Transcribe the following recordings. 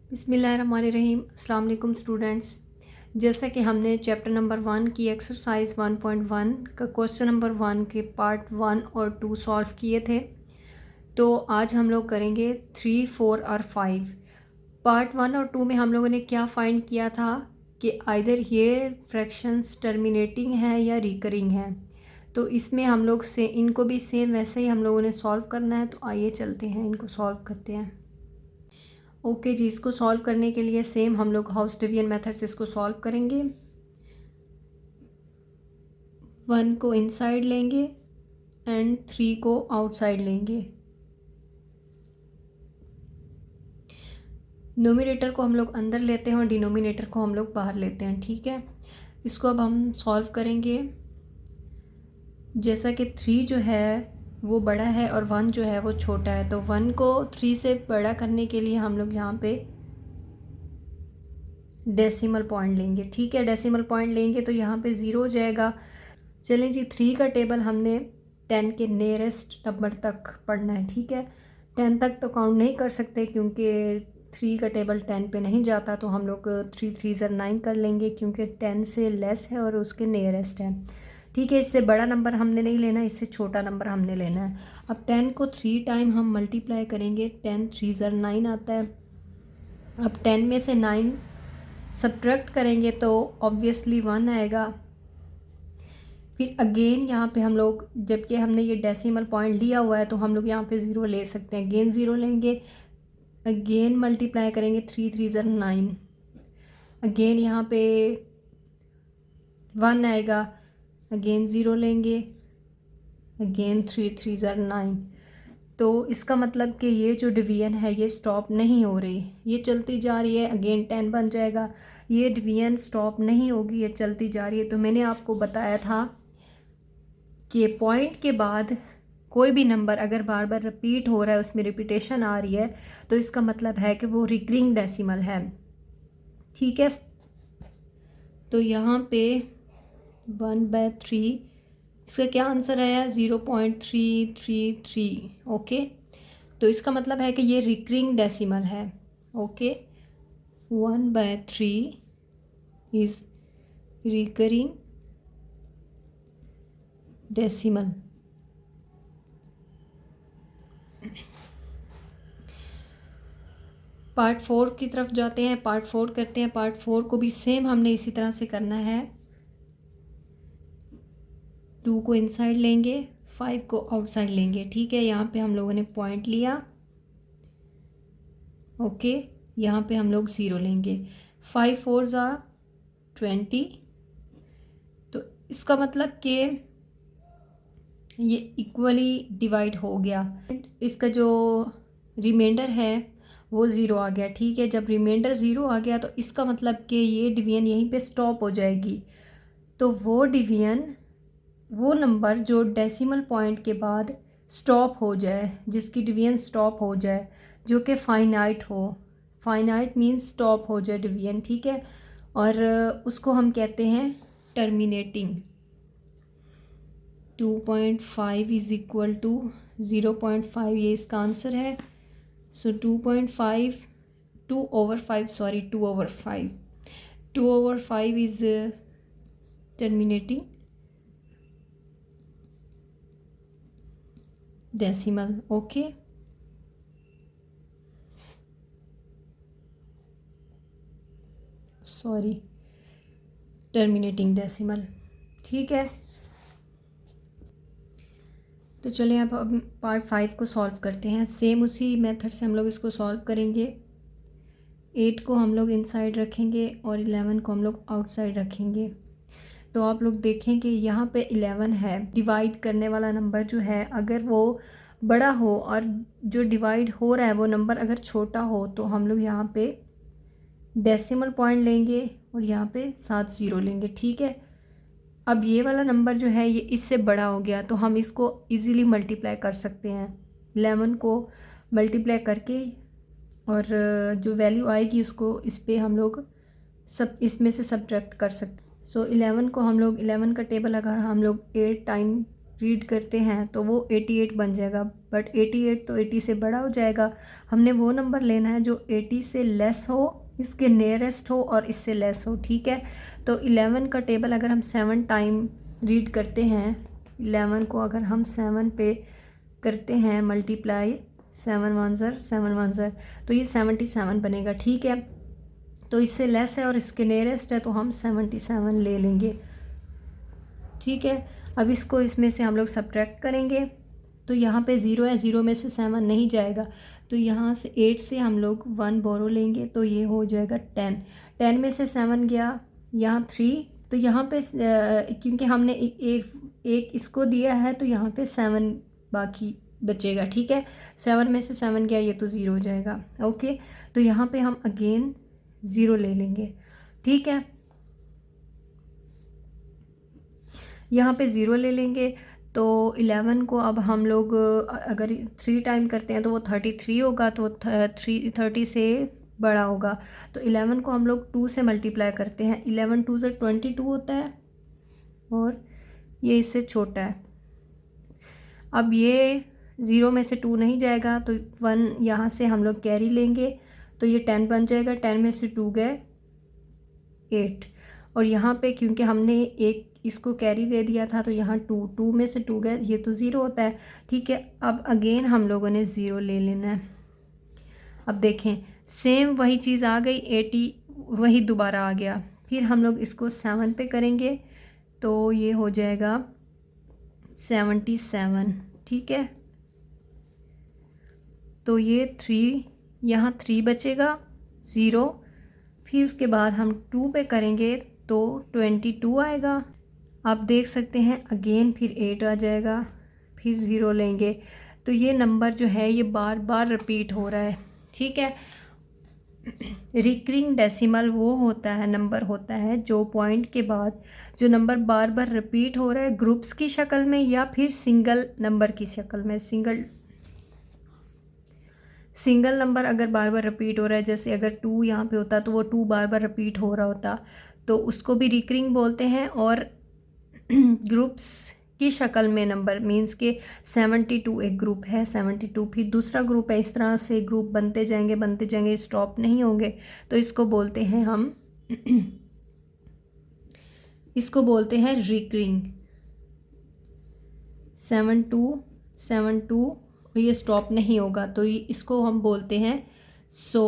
बिस्मिल्लाहिर्रहमानिर्रहीम। अस्सलाम वालेकुम स्टूडेंट्स। जैसा कि हमने चैप्टर नंबर 1 की एक्सरसाइज 1.1 का क्वेश्चन नंबर 1 के पार्ट 1 और 2 सॉल्व किए थे, तो आज हम लोग करेंगे 3, 4 और 5। पार्ट 1 और 2 में हम लोगों ने क्या फाइंड किया था कि आइदर ये फ्रैक्शंस टर्मिनेटिंग है या रिकरिंग है। तो इसमें हम लोग से इनको भी सेम वैसे ही हम लोगों ने सॉल्व करना है। तो आइए चलते हैं, इनको सॉल्व करते हैं। ओके जी, इसको सॉल्व करने के लिए सेम हम लोग हाउस डिवीजन मेथड से इसको सॉल्व करेंगे। 1 को इनसाइड लेंगे एंड 3 को आउटसाइड लेंगे। नोमिनेटर को हम लोग अंदर लेते हैं और डिनोमिनेटर को हम लोग बाहर लेते हैं। ठीक है, इसको अब हम सॉल्व करेंगे। जैसा कि 3 जो है वो बड़ा है और 1 जो है वो छोटा है, तो 1 को 3 से बड़ा करने के लिए हम लोग यहाँ पे डेसिमल पॉइंट लेंगे। ठीक है, डेसिमल पॉइंट लेंगे तो यहाँ पे 0 हो जाएगा। चलें जी, 3 का टेबल हमने 10 के नियरेस्ट नंबर तक पढ़ना है। ठीक है, 10 तक तो काउंट नहीं कर सकते क्योंकि 3 का टेबल 10 पे नहीं जाता, तो हम लोग 3 3 ज़र 9 कर लेंगे क्योंकि 10 से लेस है और उसके नियरेस्ट है। ठीक है, इससे बड़ा नंबर हमने नहीं लेना, इससे छोटा नंबर हमने लेना है। अब 10 को 3 टाइम हम मल्टीप्लाई करेंगे, 10 3 ज़र 9 आता है। अब 10 में से 9 सब्ट्रैक्ट करेंगे तो ऑब्वियसली 1 आएगा। फिर अगेन यहाँ पे हम लोग, जबकि हमने ये डेसिमल पॉइंट लिया हुआ है, तो हम लोग यहाँ पे 0 ले सकते हैं। अगेन 0 लेंगे, अगेन मल्टीप्लाई करेंगे, 3 3 ज़र 9। अगेन यहाँ पे 1 आएगा, अगेन 0 लेंगे, अगेन 3 3 ज़र 9। तो इसका मतलब कि ये जो डिवीजन है ये स्टॉप नहीं हो रही, ये चलती जा रही है। अगेन 10 बन जाएगा, ये डिवीजन स्टॉप नहीं होगी, ये चलती जा रही है। तो मैंने आपको बताया था कि पॉइंट के बाद कोई भी नंबर अगर बार बार रिपीट हो रहा है, उसमें रिपीटेशन आ रही है, तो इसका मतलब है कि वो रिकरिंग डेसिमल है। ठीक है, तो यहाँ पे 1/3, इसका क्या आंसर आया? 0.333। ओके, तो इसका मतलब है कि ये रिकरिंग डेसिमल है। Okay, 1/3 is recurring decimal. Part 4 की तरफ जाते हैं, पार्ट 4 करते हैं। पार्ट 4 को भी सेम हमने इसी तरह से करना है। 2 को इनसाइड लेंगे, 5 को आउटसाइड लेंगे। ठीक है, यहाँ पे हम लोगों ने पॉइंट लिया। ओके, यहाँ पे हम लोग 0 लेंगे। 5 4 ज़ा 20, तो इसका मतलब कि ये इक्वली डिवाइड हो गया। इसका जो रिमाइंडर है वो 0 आ गया। ठीक है, जब रिमाइंडर 0 आ गया तो इसका मतलब कि ये डिवीजन यहीं पे स्टॉप हो जाएगी। तो वो डिवीजन, वो नंबर जो डेसिमल पॉइंट के बाद स्टॉप हो जाए, जिसकी डिवीजन स्टॉप हो जाए, जो कि फाइनाइट हो। फाइनाइट मीन्स स्टॉप हो जाए डिवीजन। ठीक है, और उसको हम कहते हैं टर्मिनेटिंग। 2.5 इज़ इक्वल टू 0.5, ये इसका आंसर है। सो 2.5, 2/5, sorry 2/5, 2/5 is terminating decimal. Okay, sorry, terminating decimal. ठीक है, तो चलिए अब पार्ट 5 को सॉल्व करते हैं। सेम उसी मेथड से हम लोग इसको सॉल्व करेंगे। 8 को हम लोग इनसाइड रखेंगे और 11 को हम लोग आउटसाइड रखेंगे। तो आप लोग देखें कि यहाँ पे 11 है। डिवाइड करने वाला नंबर जो है, अगर वो बड़ा हो और जो डिवाइड हो रहा है वो नंबर अगर छोटा हो, तो हम लोग यहाँ पे डेसिमल पॉइंट लेंगे और यहाँ पे 7 0 लेंगे। ठीक है, अब ये वाला नंबर जो है ये इससे बड़ा हो गया, तो हम इसको इजीली मल्टीप्लाई कर सकते हैं। 11 को मल्टीप्लाई करके और जो वैल्यू आएगी उसको इस पे हम लोग सब इसमें से सब्ट्रैक्ट कर सकते हैं। सो 11 को हम लोग, 11 का टेबल अगर हम लोग 8 टाइम रीड करते हैं तो वो 88 बन जाएगा, बट 88 तो 80 से बड़ा हो जाएगा। हमने वो नंबर लेना है जो 80 से लेस हो, इसके नियरेस्ट हो और इससे लेस हो, ठीक है। तो 11 का टेबल अगर हम 7 टाइम रीड करते हैं, 11 को अगर हम 7 पे करते हैं मल्टीप्लाई, 7 1 7 1 तो ये 77 बनेगा, ठीक है। तो इससे लेस है और इसके नियरेस्ट है तो हम 77 ले लेंगे, ठीक है। अब इसको इसमें से हम लोग सब्ट्रैक्ट करेंगे तो यहाँ पे 0 है, 0 में से 7 नहीं जाएगा, तो यहाँ से 8 से हम लोग 1 बोरो लेंगे तो ये हो जाएगा 10। 10 में से 7 गया, यहाँ 3, तो यहाँ पे क्योंकि हमने एक इसको दिया है तो यहाँ पे 7 बाकी बचेगा, ठीक है। 7 में से 7 गया, ये तो 0 हो जाएगा, ओके। तो यहाँ पे हम अगेन 0 ले लेंगे, ठीक है। यहाँ पे 0 ले लेंगे तो 11 को अब हम लोग अगर 3 टाइम करते हैं तो वो 33 होगा, तो 30 से बड़ा होगा। तो 11 को हम लोग 2 से मल्टीप्लाई करते हैं, 11 2 से 22 होता है और ये इससे छोटा है। अब ये 0 में से 2 नहीं जाएगा तो 1 यहाँ से हम लोग कैरी लेंगे तो ये 10 बन जाएगा, 10 में से 2 गए 8, और यहाँ पे क्योंकि हमने एक इसको कैरी दे दिया था तो यहाँ 2 में से 2 गए, ये तो 0 होता है, ठीक है। अब अगेन हम लोगों ने 0 ले लेना है। अब देखें सेम वही चीज़ आ गई, 80 वही दोबारा आ गया। फिर हम लोग इसको 7 पे करेंगे तो ये हो जाएगा 77, ठीक है। तो ये 3, यहाँ 3 बचेगा 0, फिर उसके बाद हम 2 पे करेंगे तो 22 आएगा। आप देख सकते हैं अगेन फिर 8 आ जाएगा, फिर 0 लेंगे तो ये नंबर जो है ये बार बार रिपीट हो रहा है, ठीक है। रिकरिंग डेसिमल वो होता है, नंबर होता है जो पॉइंट के बाद जो नंबर बार बार रिपीट हो रहा है ग्रुप्स की शक्ल में या फिर सिंगल नंबर की शक्ल में। सिंगल नंबर अगर बार बार रिपीट हो रहा है, जैसे अगर 2 यहाँ पे होता तो वो 2 बार बार रिपीट हो रहा होता तो उसको भी रिकरिंग बोलते हैं। और ग्रुप्स की शक्ल में नंबर मींस के 72 एक ग्रुप है, 72 फिर दूसरा ग्रुप है, इस तरह से ग्रुप बनते जाएंगे, स्टॉप नहीं होंगे। तो इसको बोलते हैं हम इसको बोलते हैं रिकरिंग। 72 ये स्टॉप नहीं होगा तो इसको हम बोलते हैं। सो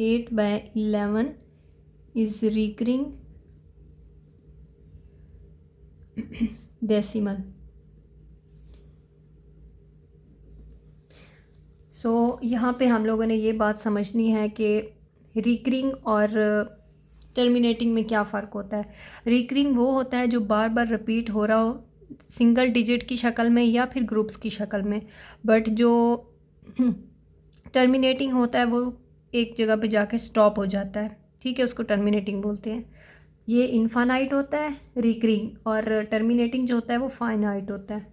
8/11 इज रिकरिंग डेसिमल। सो यहाँ पे हम लोगों ने ये बात समझनी है कि रिकरिंग और टर्मिनेटिंग में क्या फ़र्क होता है। रिकरिंग वो होता है जो बार बार रिपीट हो रहा हो सिंगल डिजिट की शक्ल में या फिर ग्रुप्स की शक्ल में, बट जो टर्मिनेटिंग होता है वो एक जगह पे जाके स्टॉप हो जाता है, ठीक है, उसको टर्मिनेटिंग बोलते हैं। ये इनफाइनाइट होता है रिकरिंग, और टर्मिनेटिंग जो होता है वो फाइनाइट होता है।